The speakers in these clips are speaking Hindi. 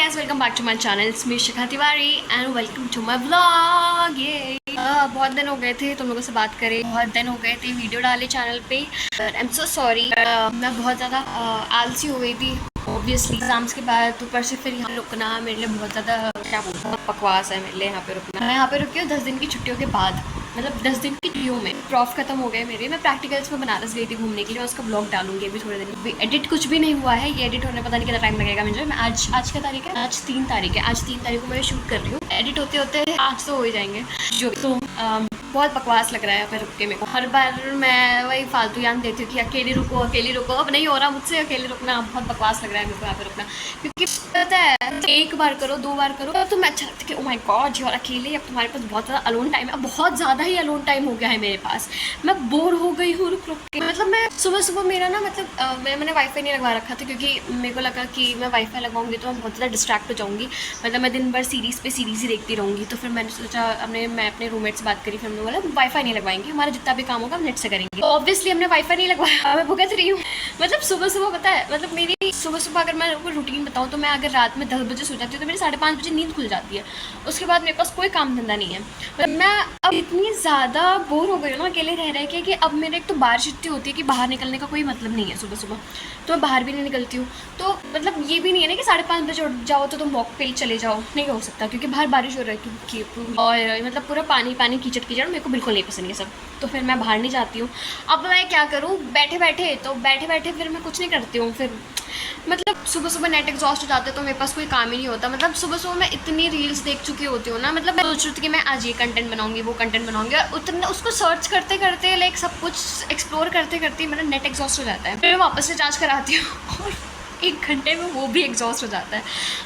guys, welcome back to my channel. It's me Shikha Tiwari and welcome to my vlog. ये बहुत दिन हो गए थे तुम लोगों से बात करें, बहुत दिन हो गए थे वीडियो डाले चैनल पे। आई एम सो सॉरी, मैं बहुत ज़्यादा आलसी हो गई थी ऑब्वियसली एग्जाम्स के बाद। ऊपर से फिर यहाँ रुकना मेरे लिए बहुत ज़्यादा क्या बोलूँ, बकवास है मेरे लिए यहाँ पे रुकना। मैं यहाँ पे रुकी हूँ 10 दिन की छुट्टियों के बाद, मतलब 10 दिन की छुट्टियों में प्रॉफ खत्म हो गए मेरे। मैं प्रैक्टिकल्स में बनारस गई थी घूमने के लिए, मैं उसका ब्लॉग डालूंगी अभी थोड़े दिन। अभी एडिट कुछ भी नहीं हुआ है, ये एडिट होने पता नहीं कितना टाइम लगेगा मुझे। मैं आज क्या तारीख है, आज 3 तारीख है। आज 3 तारीख को मैं शूट कर रही हूँ, एडिट होते होते आज तो हो ही जाएंगे जो। तो बहुत बकवास लग रहा है फिर रुक के मेरे को। हर बार मैं वही फालतू याद देती हूँ कि अकेली रुको अकेली रुको, अब नहीं हो रहा मुझसे अकेले रुकना। बहुत बकवास लग रहा है मेरे को यहाँ पे रुकना, क्योंकि पता है एक बार करो 2 बार करो तो मैं अच्छा लगता है कि ओ माय गॉड यार अकेले, अब तुम्हारे पास बहुत ज़्यादा अलोन टाइम है। अब बहुत ज़्यादा ही अलोन टाइम हो गया है मेरे पास, मैं बोर हो गई हूँ रुक रुक के। मतलब मैं सुबह मेरा ना मतलब मैंने वाईफाई नहीं लगवा रखा था, क्योंकि मेरे को लगा कि मैं वाईफाई लगाऊंगी तो मैं बहुत ज़्यादा डिस्ट्रैक्ट हो जाऊँगी। मतलब मैं दिन भर सीरीज़ पे सीरीज़ ही देखती रहूँगी। तो फिर मैंने सोचा मैं अपने रूममेट से बात करी, फिर हमने बोला वाईफाई नहीं लगवाएंगे, हमारा जितना भी काम होगा हम नेट से करेंगे। तो ऑब्वियसली हमने वाईफाई नहीं लगवाया, मैं भुगत रही हूँ। मतलब सुबह पता है, मतलब मेरी सुबह अगर मैं आपको रूटीन बताऊँ तो मैं अगर रात में 10 बजे सो जाती हूँ तो मेरी 5:30 बजे नींद खुल जाती है। उसके बाद मेरे पास कोई काम धंधा नहीं है। मतलब मैं अब इतनी ज़्यादा बोर हो गई हूँ ना अकेले रह रहे के, कि अब मेरे एक तो बारिश इतनी होती है कि बाहर निकलने का कोई मतलब नहीं है। सुबह तो मैं बाहर भी नहीं निकलती हूँ। तो मतलब ये भी नहीं है ना कि 5:30 बजे उठ जाओ तो तुम वॉक पे चले जाओ, नहीं हो सकता, क्योंकि बाहर बारिश हो रही है और मतलब पूरा पानी कीचड़ मेरे को बिल्कुल नहीं पसंद ये सब। तो फिर मैं बाहर नहीं जाती हूँ। अब मैं क्या करूँ, बैठे बैठे फिर मैं कुछ नहीं करती हूँ। फिर मतलब सुबह नेट एग्जॉस्ट हो जाते तो मेरे पास कोई काम ही नहीं होता। मतलब सुबह मैं इतनी रील्स देख चुकी होती हूँ ना, मतलब मैं सोच रही थी कि मैं आज ये कंटेंट बनाऊंगी वो कंटेंट बनाऊंगी, और उतना उसको सर्च करते लाइक सब कुछ एक्सप्लोर करते मेरा नेट एग्जॉस्ट हो जाता है। फिर मैं वापस से चार्ज कराती हूँ और 1 घंटे में वो भी एग्जॉस्ट हो जाता है।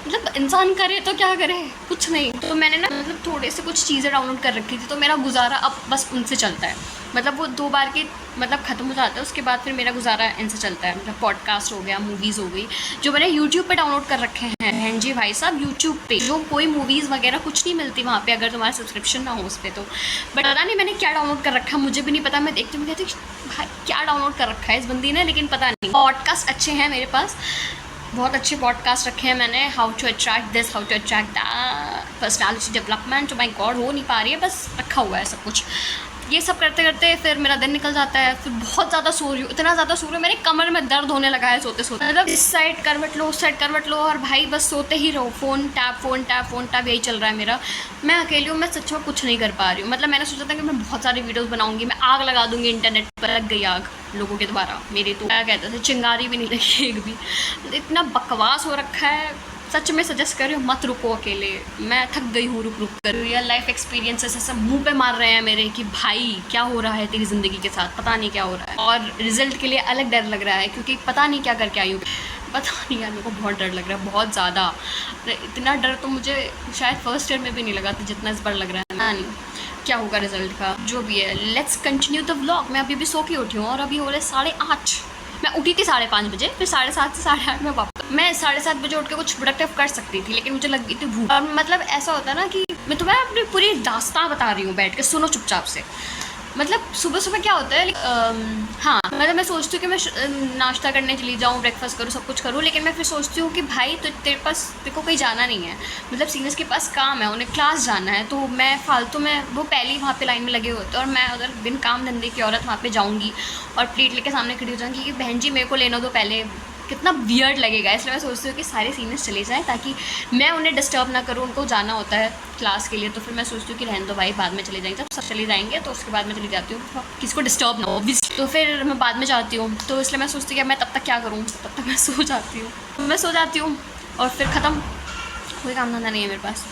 मतलब इंसान करे तो क्या करे, कुछ नहीं। तो मैंने ना मतलब थोड़े से कुछ चीज़ें डाउनलोड कर रखी थी, तो मेरा गुजारा अब बस उनसे चलता है। मतलब वो 2 बार के मतलब ख़त्म हो जाता है, उसके बाद फिर मेरा गुजारा इनसे चलता है। मतलब पॉडकास्ट हो गया, मूवीज़ हो गई, जो मैंने यूट्यूब पे डाउनलोड कर रखे हैं। हैं जी भाई साहब, यूट्यूब पे जो कोई मूवीज़ वगैरह कुछ नहीं मिलती वहाँ पे अगर तुम्हारा सब्सक्रिप्शन ना हो उस पर। तो बट पता नहीं मैंने क्या डाउनलोड कर रखा है, मुझे भी नहीं पता। मैं देखती हूँ कहती भाई क्या डाउनलोड कर रखा है इस बंदी ने, लेकिन पता नहीं। पॉडकास्ट अच्छे हैं मेरे पास, बहुत अच्छे पॉडकास्ट रखे हैं मैंने। How to attract this, how to attract that, personality development. My God हो नहीं पा रही है, बस रखा हुआ है सब कुछ। ये सब करते फिर मेरा दिन निकल जाता है। फिर बहुत ज़्यादा सो रही हूँ, इतना ज़्यादा सो रही हूँ मेरे कमर में दर्द होने लगा है सोते मतलब इस साइड करवट लो उस साइड करवट लो, और भाई बस सोते ही रहो, फ़ोन टैप यही चल रहा है मेरा। मैं अकेली हूँ, मैं सच में कुछ नहीं कर पा रही हूँ। मतलब मैंने सोचा था कि मैं बहुत सारी वीडियोज़ बनाऊँगी, मैं आग लगा दूँगी इंटरनेट पर। लग गई आग लोगों के द्वारा मेरे, तो क्या कहते थे, चिंगारी भी नहीं लगी एक भी। इतना बकवास हो रखा है, सच में सजेस्ट कर रही हूँ मत रुको अकेले। मैं थक गई हूँ रुक कर। रियल लाइफ एक्सपीरियंसेस सब मुंह पे मार रहे हैं मेरे कि भाई क्या हो रहा है तेरी ज़िंदगी के साथ, पता नहीं क्या हो रहा है। और रिजल्ट के लिए अलग डर लग रहा है, क्योंकि पता नहीं क्या करके आई हूँ, पता नहीं यार। मेरे को बहुत डर लग रहा है, बहुत ज़्यादा। इतना डर तो मुझे शायद फर्स्ट ईयर में भी नहीं लगा था जितना इस बार लग रहा है। पता नहीं क्या होगा रिजल्ट का, जो भी है। Let's continue the vlog. मैं अभी भी सो के उठी हूँ और अभी हो रहे 8:30। मैं उठी थी 5:30 बजे, फिर 7:30 से 8:30 में वापस। मैं 7:30 बजे उठ के कुछ प्रोडक्टिव कर सकती थी, लेकिन मुझे लग गई थी भूख। और मतलब ऐसा होता है ना कि मैं तुम्हें अपनी पूरी दास्तां बता रही हूँ, बैठ के सुनो चुपचाप से। मतलब सुबह क्या होता है, हाँ मतलब मैं सोचती हूँ कि मैं नाश्ता करने चली जाऊँ, ब्रेकफास्ट करूँ, सब कुछ करूँ, लेकिन मैं फिर सोचती हूँ कि भाई तो तेरे को कहीं जाना नहीं है। मतलब सीनियर्स के पास काम है, उन्हें क्लास जाना है, तो मैं फालतू में वो पहले ही वहाँ पे लाइन में लगे होते हैं, और मैं उधर बिन काम धंधे की औरत वहाँ पे जाऊँगी और प्लेट लेके सामने खड़ी हो जाऊँगी कि बहन जी मेरे को लेना दो पहले। कितना वियर्ड लगेगा। इसलिए मैं सोचती हूँ कि सारे सीनियर्स चले जाएँ ताकि मैं उन्हें डिस्टर्ब ना करूँ, उनको जाना होता है क्लास के लिए। तो फिर मैं सोचती हूँ कि रहने दो भाई, बाद में चले जाएंगे, जब सब चले जाएंगे तो उसके बाद मैं चली जाती हूँ, किसी को डिस्टर्ब ना हो ऑब्वियसली। तो फिर मैं बाद में जाती हूँ, तो इसलिए मैं सोचती हूँ कि मैं तब तक क्या करूँ, तब तक मैं सो जाती हूँ और फिर ख़त्म, कोई काम धंधा नहीं है मेरे पास।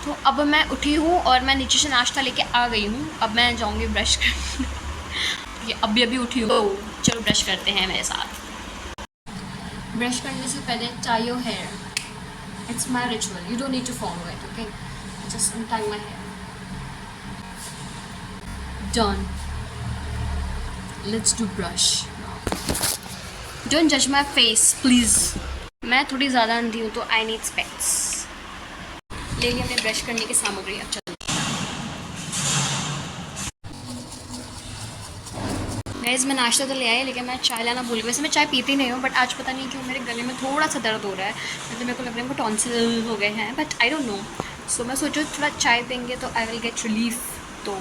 तो अब मैं उठी हूँ और मैं नीचे से नाश्ता लेके आ गई हूँ। अब मैं जाऊँगी ब्रश करने। अभी उठी हूँ, चलो ब्रश करते हैं मेरे साथ। ब्रश करने से पहले tie your hair. It's my ritual. You don't need to follow it, okay? Just untie my hair. Done. Let's do brush. Don't judge my face, please. मैं थोड़ी ज़्यादा अंधी हूँ तो I need specs. ले लिया हमने ब्रश करने की सामग्री। अब चलो गाइस मैं नाश्ता तो ले आई, लेकिन मैं चाय लाना भूल गई। वैसे मैं चाय पीती नहीं हूँ, बट आज पता नहीं क्यों मेरे गले में थोड़ा सा दर्द हो रहा है। मतलब मेरे को लग रहा है मेरे टॉन्सिल हो गए हैं, बट आई डोंट नो। सो मैं सोचूँ थोड़ा चाय पेंगे तो आई विल गेट रिलीफ। तो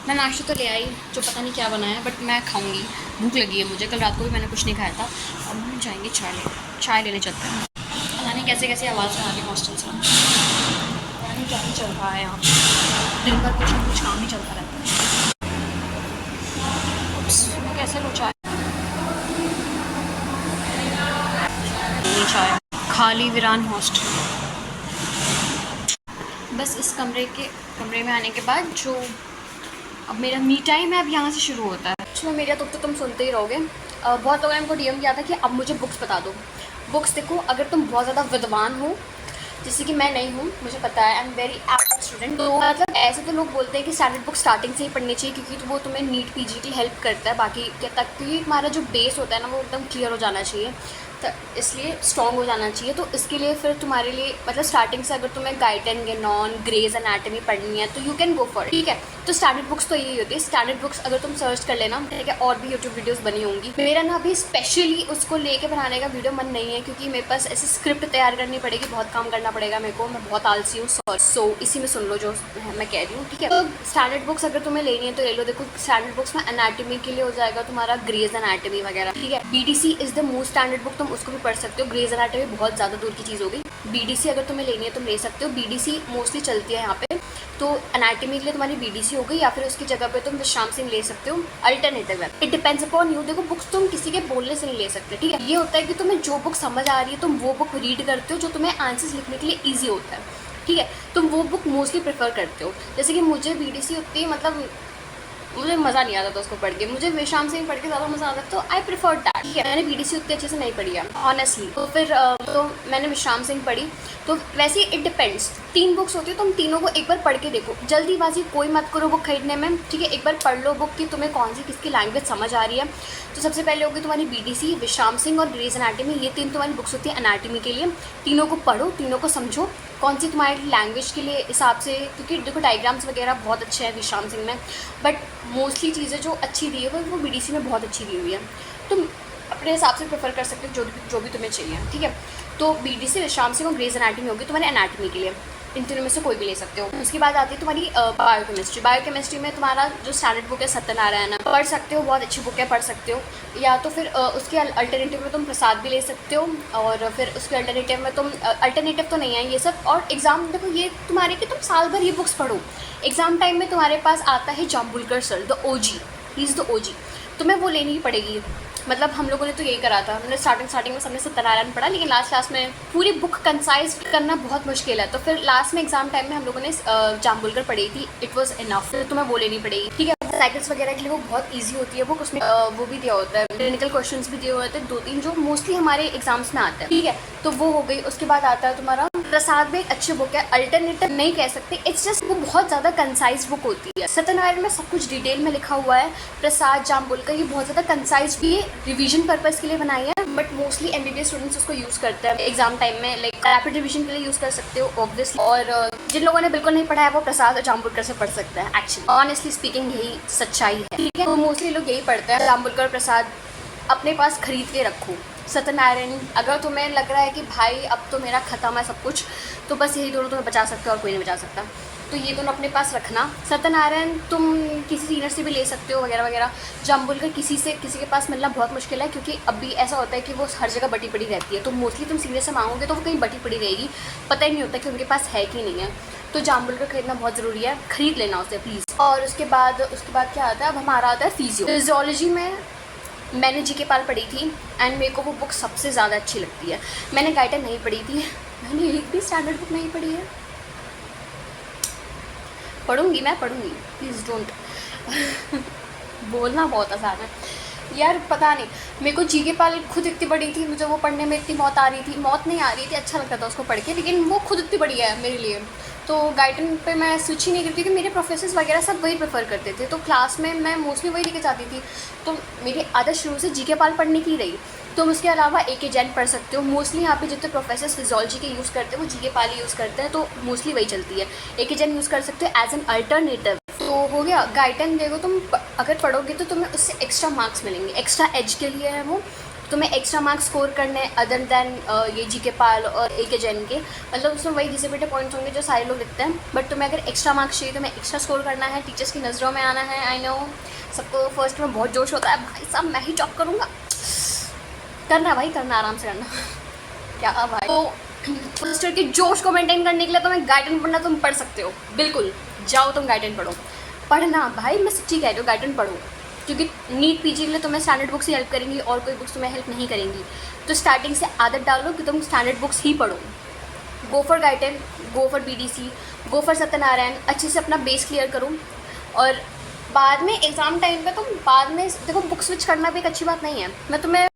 मैं नाश्ता तो ले आई, जो पता नहीं क्या बना है, बट मैं खाऊंगी। भूख लगी है मुझे, कल रात को भी मैंने कुछ नहीं खाया था। अब हम जाएंगे चाय लेने चलते हैं। पता नहीं कैसे कैसे आवाज़ आ रही है हॉस्टल से, पता नहीं क्या ही चल रहा है यहाँ पर। दिन भर कुछ ना कुछ काम ही चलता रहता है। मैं कैसे लो चाय? चाय खाली वीरान हॉस्टल। बस इस कमरे में आने के बाद जो अब मेरा मी टाइम है, अब यहाँ से शुरू होता है। तो मेरा दुख तो तुम सुनते ही रहोगे। बहुत लोगों ने हमको डीएम किया था कि अब मुझे बुक्स बता दो। बुक्स देखो, अगर तुम बहुत ज़्यादा विद्वान हो, जैसे कि मैं नहीं हूँ, मुझे पता है, I am very average student. तो मतलब ऐसे तो लोग बोलते हैं कि स्टैंडर्ड बुक स्टार्टिंग से ही पढ़नी चाहिए, क्योंकि तो वो तुम्हें नीट पीजी की हेल्प करता है। बाकी क्या तक, क्योंकि हमारा जो बेस होता है ना, वो एकदम क्लियर हो जाना चाहिए, तो इसलिए स्ट्रॉन्ग हो जाना चाहिए। तो इसके लिए फिर तुम्हारे लिए मतलब स्टार्टिंग से अगर तुम्हें गाइडेन गेनॉन ग्रेज एनाटमी पढ़नी है तो यू कैन गो फॉर, ठीक है। तो स्टैंडर्ड बुक्स तो यही होती है। स्टैंडर्ड बुक्स अगर तुम सर्च कर लेना, ठीक है, और भी यूट्यूब वीडियोस बनी होंगी। मेरा ना अभी स्पेशली उसको लेके बनाने का वीडियो मन नहीं है, क्योंकि मेरे पास ऐसे स्क्रिप्ट तैयार करनी पड़ेगी, बहुत काम करना पड़ेगा मेरे को। मैं बहुत आलसी हूँ, सो इसी में सुन लो जो मैं कह रही हूँ, ठीक है। तो स्टैंडर्ड बुक्स अगर तुम्हें लेनी है तो ले लो। देखो स्टैंडर्ड बुक्स में एनाटमी के लिए हो जाएगा तुम्हारा ग्रेज एनाटमी वगैरह, ठीक है। BDC is the most standard book, तुम उसको भी पढ़ सकते हो। ग्रेज एनाटमी बहुत ज़्यादा दूर की चीज़ होगी। बीडीसी अगर तुम्हें लेनी है तुम ले सकते हो। बीडीसी मोस्टली चलती है यहाँ पे, तो एनाटमी के लिए तुम्हारी बीडीसी हो गई, या फिर उसकी जगह पे तुम विश्राम सिंह ले सकते हो। अल्टरनेटिव है, इट डिपेंड्स अपॉन यू। देखो बुक्स तुम किसी के बोलने से नहीं ले सकते, ठीक है। ये होता है कि तुम्हें जो बुक समझ आ रही है तुम वो बुक रीड करते हो, जो तुम्हें आंसर्स लिखने के लिए ईजी होता है, ठीक है। तुम वो बुक मोस्टली प्रेफर करते हो। जैसे कि मुझे बीडीसी उतनी मतलब मुझे मज़ा नहीं आता था उसको पढ़ के, मुझे विश्राम सिंह पढ़ के ज़्यादा मज़ा आता था, तो आई प्रेफर दैट, ठीक है। मैंने बीडीसी उतनी अच्छे से नहीं पढ़ी है ऑनेस्टली। तो फिर तो मैंने विश्राम सिंह पढ़ी। तो वैसे इट डिपेंड्स, 3 बुक्स होती है, तुम तीनों को एक बार पढ़ के देखो। जल्दीबाजी कोई मत करो बुक खरीदने में, ठीक है। एक बार पढ़ लो बुक कि तुम्हें कौन सी किसकी लैंग्वेज समझ आ रही है। तो सबसे पहले होगी तुम्हारी बीडीसी, विश्राम सिंह और ग्रेज एनाटमी। ये 3 तुम्हारी बुक्स होती है एनाटमी के लिए। तीनों को पढ़ो, तीनों को समझो कौन सी तुम्हारी लैंग्वेज के लिए हिसाब से, क्योंकि देखो डायग्राम्स वगैरह बहुत अच्छे हैं विश्राम सिंह में, बट मोस्टली चीज़ें जो अच्छी दी है वो बीडीसी में बहुत अच्छी दी हुई है। तुम अपने हिसाब से प्रेफर कर सकते हो जो भी तुम्हें चाहिए, ठीक है। तो बीडीसी, विश्राम सिंह और ग्रेज एनाटमी होगी तुम्हारे एनाटमी के लिए। इन तीनों में से कोई भी ले सकते हो। उसके बाद आती है तुम्हारी बायोकेमिस्ट्री। बायोकेमिस्ट्री में तुम्हारा जो स्टैंडर्ड बुक है सत्यनारायण पढ़ सकते हो, बहुत अच्छी बुक है, पढ़ सकते हो। या तो फिर उसके अल्टरनेटिव में तुम प्रसाद भी ले सकते हो, और फिर उसके अल्टरनेटिव में तुम अल्टरनेटिव तो नहीं है ये सब। और एग्ज़ाम देखो ये तुम्हारे कि तुम साल भर ये बुक्स पढ़ो, एग्ज़ाम टाइम में तुम्हारे पास आता है Jambulkar sir, the OG, he is the OG, तुम्हें वो लेनी ही पड़ेगी। मतलब हम लोगों ने तो यही करा था, हमने स्टार्टिंग में सबने सत्यनारायण पढ़ा, लेकिन लास्ट में पूरी बुक कंसाइज करना बहुत मुश्किल है। तो फिर लास्ट में एग्जाम टाइम में हम लोगों ने जाम्बुलकर पढ़ी थी, इट वाज इनफ। फिर तुम्हें वो लेनी पड़ेगी, ठीक है। साइकिल्स वगैरह के लिए वो बहुत इजी होती है बुक, उसमें वो भी दिया होता है, क्लिनिकल क्वेश्चंस भी दिए हुए होते हैं 2-3 जो मोस्टली हमारे एग्जाम्स में आते हैं, ठीक है। तो वो हो गई। उसके बाद आता है तुम्हारा प्रसाद भी एक अच्छी बुक है, अल्टरनेटिव नहीं कह सकते, इट्स जस्ट वो बहुत ज़्यादा कंसाइज बुक होती है। सत्यनारायण में सब कुछ डिटेल में लिखा हुआ है, प्रसाद जाम्बुलकर ये बहुत ज़्यादा कंसाइज भी है, रिवीजन पर्पज़ के लिए बनाई है, बट मोस्टली एमबीबीएस स्टूडेंट्स उसको यूज़ करते हैं एग्जाम टाइम में, लाइक रैपिड रिवीजन के लिए यूज़ कर सकते हो ऑब्वियसली। और जिन लोगों ने बिल्कुल नहीं पढ़ा है वो प्रसाद और जाम्बुलकर से पढ़ सकते हैं। एक्चुअली ऑनेस्टली स्पीकिंग यही सच्चाई है, ठीक है। तो मोस्टली लोग यही पढ़ते हैं, जाम्बुलकर प्रसाद अपने पास खरीद के रखो। सत्यनारायण अगर तुम्हें लग रहा है कि भाई अब तो मेरा ख़त्म है सब कुछ, तो बस यही दोनों तुम्हें बचा सकते हो और कोई नहीं बचा सकता, तो ये दोनों अपने पास रखना। सत्यनारायण तुम किसी सीनियर से भी ले सकते हो वगैरह वगैरह। जाम्बुलकर किसी के पास मिलना बहुत मुश्किल है, क्योंकि अभी ऐसा होता है कि वो हर जगह बटी पड़ी रहती है, तो मोस्टली तुम सीनियर से मांगोगे तो वो कहीं बटी पड़ी रहेगी, पता ही नहीं होता कि उनके पास है कि नहीं है। तो जाम्बुलकर खरीदना बहुत ज़रूरी है, खरीद लेना उसे प्लीज़। और उसके बाद क्या आता है, अब हमारा आता है फिजियोलॉजी में मैंने जीके पाल पढ़ी थी, एंड मेरे को वो बुक सबसे ज़्यादा अच्छी लगती है। मैंने गाइडन नहीं पढ़ी थी, मैंने एक भी स्टैंडर्ड बुक नहीं पढ़ी है। पढ़ूंगी, मैं पढ़ूंगी, प्लीज़ डोंट बोलना बहुत आसान है यार, पता नहीं मेरे को जीके पाल खुद इतनी बड़ी थी, मुझे वो पढ़ने में इतनी मौत नहीं आ रही थी, अच्छा लगता था उसको पढ़ के, लेकिन वो खुद इतनी बड़ी है मेरे लिए। तो गाइडन पे मैं स्विच ही नहीं करती, क्योंकि मेरे प्रोफेसर्स वगैरह सब वही प्रेफर करते थे, तो क्लास में मैं मोस्टली वही लेके जाती थी। तो मेरी आदत शुरू से जीके पाल पढ़ने की रही। तुम उसके अलावा एके जैन पढ़ सकते हो, मोस्टली यहाँ पे जितने प्रोफेसर्स फिजियोलॉजी के यूज़ करते हैं वो जीके पाल यूज़ करते हैं, तो मोस्टली वही चलती है। एके जैन यूज़ कर सकते हो एज एन अल्टरनेटिव। तो हो गया गाइडन, देखो तुम अगर पढ़ोगे तो तुम्हें उससे एक्स्ट्रा मार्क्स मिलेंगे, एक्स्ट्रा एज के लिए है वो, तुम्हें एक्स्ट्रा मार्क्स स्कोर करने अदर दैन ये जीके पाल और ए के जैन के, मतलब उसमें वही घिसे पिटे पॉइंट्स होंगे जो सारे लोग लिखते हैं, बट तुम्हें अगर एक्स्ट्रा मार्क्स चाहिए, तुम्हें एक्स्ट्रा स्कोर करना है, टीचर्स की नज़रों में आना है। आई नो सबको फर्स्ट में बहुत जोश होता है, भाई साहब मैं ही टॉप करूँगा, करना भाई करना, आराम से करना क्या भाई। तो फर्स्ट ईयर के जोश को मेंटेन करने के लिए तुम्हें गाइडेंस पढ़ना, तुम पढ़ सकते हो, बिल्कुल जाओ तुम गाइडेंस पढ़ो, पढ़ना भाई, मैं सच्ची कह रही हूँ, गाइडेंस पढ़ो, क्योंकि नीट पीजी के लिए तुम्हें स्टैंडर्ड बुक्स ही हेल्प करेंगी और कोई बुक्स तुम्हें हेल्प नहीं करेंगी। तो स्टार्टिंग से आदत डालो कि तुम स्टैंडर्ड बुक्स ही पढ़ो, go for guidance, go for BDC, go for Satyanarayan, अच्छे से अपना बेस क्लियर करो। और बाद में एग्ज़ाम टाइम पे तुम बाद में देखो, बुक स्विच करना भी एक अच्छी बात नहीं है, मैं तुम्हें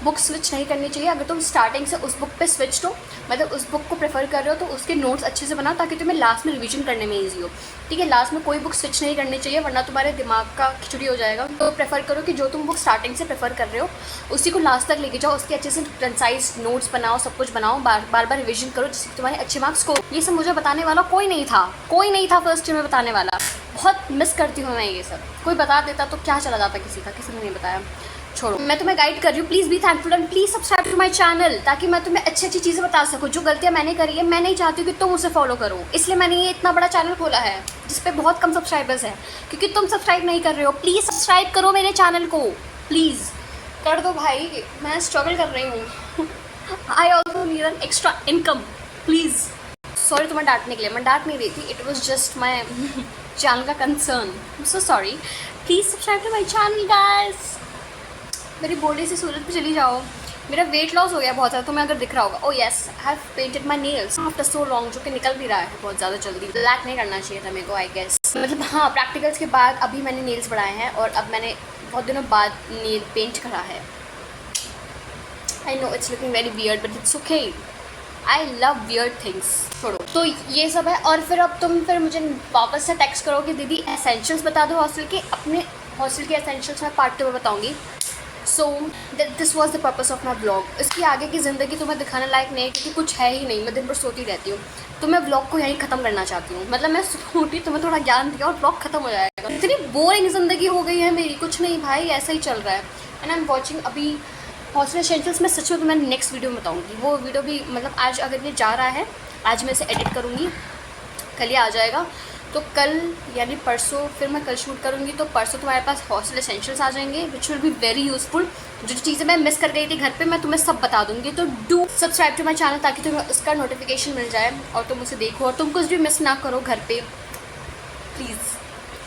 बुक स्विच नहीं करनी चाहिए। अगर तुम स्टार्टिंग से उस बुक पे स्विच हो, मतलब उस बुक को प्रेफर कर रहे हो, तो उसके नोट्स अच्छे से बनाओ ताकि तुम्हें लास्ट में रिवीजन करने में ईजी हो, ठीक है। लास्ट में कोई बुक स्विच नहीं करनी चाहिए, वरना तुम्हारे दिमाग का खिचड़ी हो जाएगा। तो प्रेफर करो कि जो तुम बुक स्टार्टिंग से प्रेफर कर रहे हो उसी को लास्ट तक लेके जाओ, उसके अच्छे से कंसाइज नोट्स बनाओ, सब कुछ बनाओ, बार बार रिविजन करो, जिससे तुम्हारे अच्छे मार्क्स को। ये सब मुझे बताने वाला कोई नहीं था फर्स्ट ईयर में बताने वाला, बहुत मिस करती हूँ मैं ये सब। कोई बता देता तो क्या चला जाता, किसी ने नहीं बताया, छोड़ो। मैं तुम्हें गाइड कर रही हूँ, please be thankful and please subscribe to my channel, ताकि मैं तुम्हें अच्छी अच्छी चीज़ें बता सकूँ। जो गलतियाँ मैंने करी है, मैं नहीं चाहती हूँ कि तुम उसे फॉलो करो, इसलिए मैंने ये इतना बड़ा चैनल खोला है जिस पे बहुत कम सब्सक्राइबर्स हैं, क्योंकि तुम सब्सक्राइब नहीं कर रहे हो। प्लीज़ सब्सक्राइब करो मेरे चैनल को, प्लीज़ कर दो भाई, मैं स्ट्रगल कर रही हूँ। I also need an extra income, please. Sorry तुम्हें डांटने के लिए, मैं डांट नहीं रही थी, it was just my channel का concern, so sorry. Please subscribe to my channel guys. मेरी बॉडी से सूरज पे चली जाओ, मेरा वेट लॉस हो गया बहुत ज़्यादा, तुम्हें अगर दिख रहा होगा। ओ yes, I have painted my nails after so long, जो कि निकल भी रहा है बहुत ज़्यादा जल्दी। ब्लैक नहीं करना चाहिए था मेरे को, आई गेस, मतलब हाँ, प्रैक्टिकल्स के बाद अभी मैंने नेल्स बढ़ाए हैं और अब मैंने बहुत दिनों बाद नेल पेंट करा है। I know it's looking very weird but it's okay, I love weird things. छोड़ो, तो ये सब है। और फिर अब तुम मुझे वापस से टेक्स्ट करो कि दीदी एसेंशियल्स बता दो हॉस्टल के, अपने हॉस्टल के एसेंशियल्स मैं पार्ट 2 में बताऊँगी। So this was the purpose of my blog. इसकी आगे की ज़िंदगी तुम्हें दिखाने लायक नहीं है, क्योंकि कुछ है ही नहीं, मैं दिन भर सोती रहती हूँ। तो मैं ब्लॉग को यहीं ख़त्म करना चाहती हूँ, मतलब मैं सोती, तुम्हें थोड़ा ज्ञान दिया और ब्लॉग ख़त्म हो जाएगा। इतनी बोरिंग ज़िंदगी हो गई है मेरी, कुछ नहीं भाई, ऐसा ही चल रहा है। एंड आई एम वॉचिंग अभी हॉस्टल एसेंशियल्स में, सच में तो मैं नेक्स्ट वीडियो में बताऊँगी। वो वीडियो भी मतलब आज अगर ये जा रहा है, आज मैं इसे एडिट करूँगी, कल ये आ जाएगा, तो कल यानी परसों फिर मैं कल शूट करूँगी, तो परसों तुम्हारे पास हॉस्टल एसेंशियल्स आ जाएंगे, which will be very useful. जो चीज़ें मैं मिस कर गई थी घर पे, मैं तुम्हें सब बता दूँगी। तो do subscribe to my channel ताकि तुम्हें उसका नोटिफिकेशन मिल जाए और तुम उसे देखो और तुम कुछ भी मिस ना करो घर पे, प्लीज़,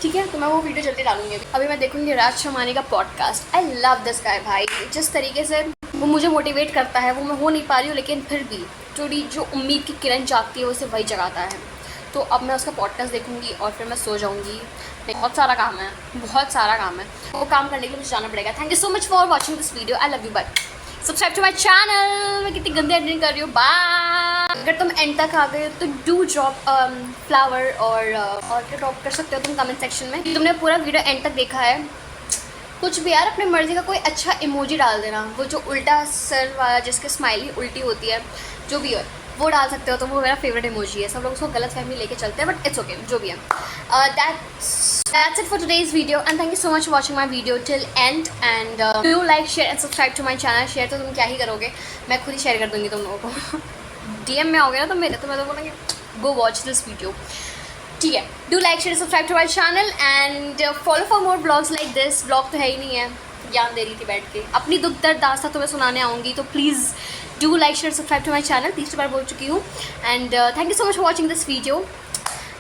ठीक है। तो मैं वो वीडियो जल्दी डालूंगी। अभी मैं देखूँगी राज शमानी का podcast. I love this guy भाई, जिस तरीके से वो मुझे मोटिवेट करता है, वो मैं हो नहीं पा रही हूँ, लेकिन फिर भी जो उम्मीद की किरण जागती है उसे वही जगाता है। तो अब मैं उसका पॉडकास्ट देखूंगी और फिर मैं सो जाऊंगी। बहुत सारा काम है, वो काम करने के लिए मुझे जाना पड़ेगा। Thank you so much for watching this video, I love you, bye. Subscribe to my channel. मैं कितनी गंदी एडिटिंग कर रही हूँ, बाय। अगर तुम एंड तक आ गए तो डू ड्रॉप फ्लावर और क्या ड्रॉप कर सकते हो तुम कमेंट सेक्शन में। तुमने पूरा वीडियो एंड तक देखा है, कुछ भी यार अपनी मर्ज़ी का कोई अच्छा इमोजी डाल देना, वो जो उल्टा सर वाला जिसके स्माइली उल्टी होती है, जो भी हो वो डाल सकते हो, तो वो मेरा फेवरेट इमोजी है। सब लोग उसको गलत फहमी लेके चलते हैं, बट इट्स ओके, जो भी है। That's it for today's video and thank you so much for watching my video till end and do like, share and subscribe to my channel। Share तो तुम क्या ही करोगे, मैं खुद ही शेयर कर दूँगी तुम लोगों को। DM में आओगे ना तो मैं तो बोलूँगी go watch this video, ठीक है। Do like, share, subscribe to my channel and follow for more vlogs like this। vlog तो है ही नहीं है, ज्ञान दे रही थी बैठ के, अपनी दुख दर्द दास्तां तुम्हें सुनाने आऊँगी। तो please do like, share, subscribe to my channel, तीसरी बार बोल चुकी हूँ। And thank you so much for watching this video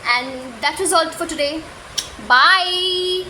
and that is all for today, bye.